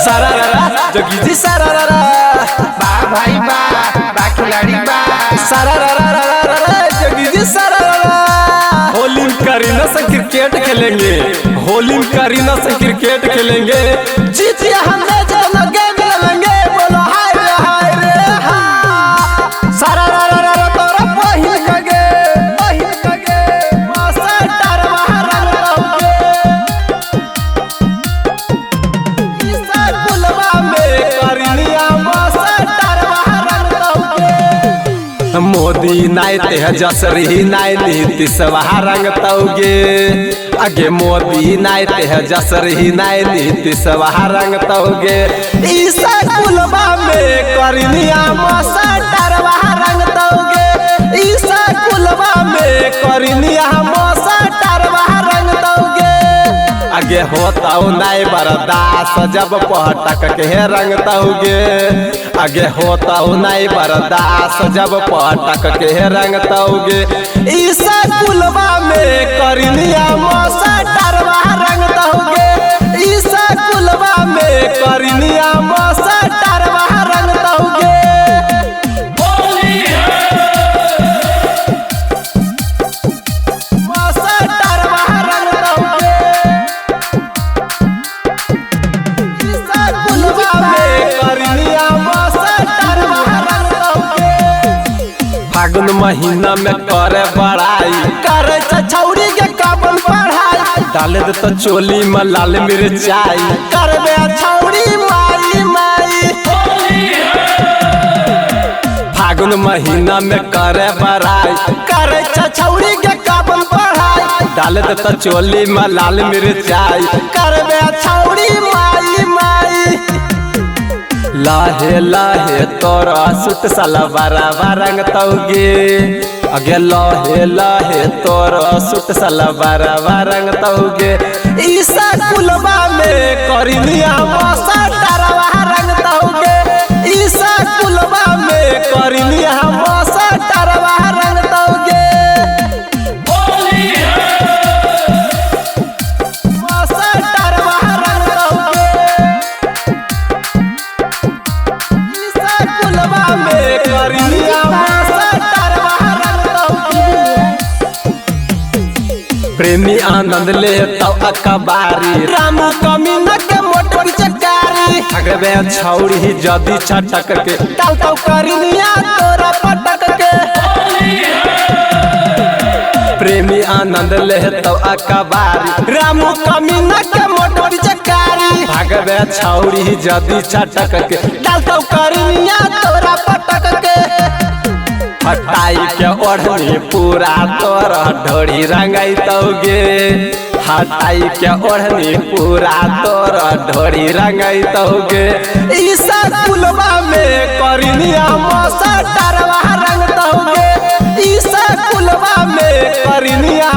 सारा जोगी जी सारा बा भाई बा खिलाड़ी बा सारा जोगी जी सारा। होली में करीना से क्रिकेट खेलेंगे, होली में करीना से क्रिकेट खेलेंगे। जीतिया हम ले जाना गेम लेंगे, बोलो हाय रे हाँ। सारा तोरा पहिल कगे मौसा डरवा रंग लौके। ईसा कुलवा में करीनिया मौसा डरवा रंग लौके। मोदी नाय तेजस्वी नाय नीतीशवा रंग तौगे। आगे मोदी नाय तेजस्वी नाय नीतीशवा रंग तौगे। ईसा कुलवा में करीनिया मौसा डरवा रंग तौगे। ईसा कुलवा में करीनिया मौसा डरवा रंग तौगे। आगे होता नाय बरदास जब पटक के रंग तौगे। आगे होता नाय बरदास जब पटक के रंग तौगे। ईसा कुलवा में करीनिया मौसा डरवा रंग तौगे। ईसा कुलवा में करीनिया मौसा डरवा रंग तौगे। मौसा डरवा रंग तौगे। ईसा कुलवा में करीनिया मौसा डरवा रंग तौगे। फागुन महीना में करे बड़ाई, करे छौरी के कपन पढ़ाई। डाले दे तो चोली में लाल मिर्चाई, करबे छौरी माई माई। फागुन महीना में करे बड़ाई, करे छौरी के कपन पढ़ाई। डाले दे तो चोली में लाल मिर्चाई, करबे छौरी माई माई। लाहे लाहे तोरा सुट सलवारवा रंग तौगे। अगे लाहे लाहे तोरा सुट सलवारवा रंग तौगे। ईसा कुलवा में करीनिया मौसा डरवा रंग तौगे। ईसा कुलवा में करीनिया मौसा डरवा रंग तौगे। मौसा डरवा रंग तौगे। ईसा कुलवा में करीनिया मौसा डरवा रंग तौगे। प्रेमी आनंद ले तौ अकबारी, रामू कमीना के मोटर चकारी। अगबे छौरी जदी छटक के तौ करीनिया तोरा पटक के। प्रेमी आनंद ले तौ अकबारी, रामू कमीना के मोटर चकारी। भागबे छौरी जदी छटक के तौ करीनिया तोरा पटक के। हटाई के ओढ़नी पूरा तोरा ढोरी रंगाई तौगे। हटाई के ओढ़नी पूरा तोरा ढोरी रंगाई तौगे। ईसा कुलवा में करीनिया मौसा डरवा रंग तौगे। ईसा कुलवा में करीनिया